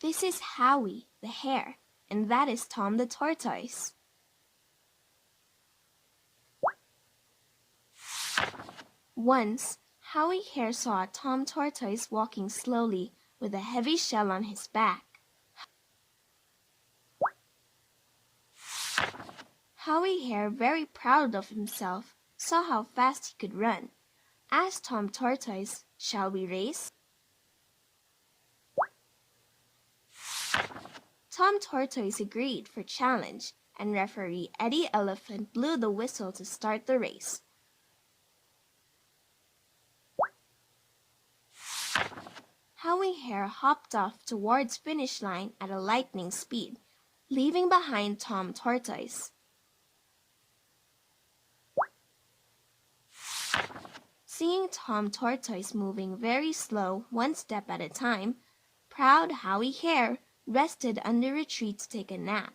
This is Howie, the hare, and that is Tom the tortoise. Once, Howie Hare saw Tom Tortoise walking slowly with a heavy shell on his back. Howie Hare, very proud of himself, saw how fast he could run. Asked Tom Tortoise, "Shall we race?" Tom Tortoise agreed for challenge, and referee Eddie Elephant blew the whistle to start the race. Howie Hare hopped off towards finish line at a lightning speed, leaving behind Tom Tortoise. Seeing Tom Tortoise moving very slow, one step at a time, proud Howie Hare rested under a tree to take a nap.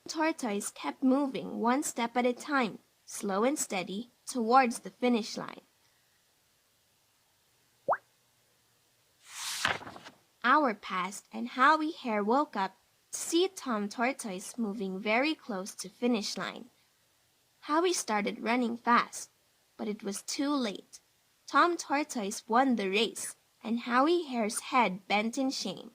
Tortoise kept moving one step at a time, slow and steady, towards the finish line. Hour passed and Howie Hare woke up to see Tom Tortoise moving very close to finish line. Howie started running fast, but it was too late. Tom Tortoise won the race, and Howie Hare's head bent in shame.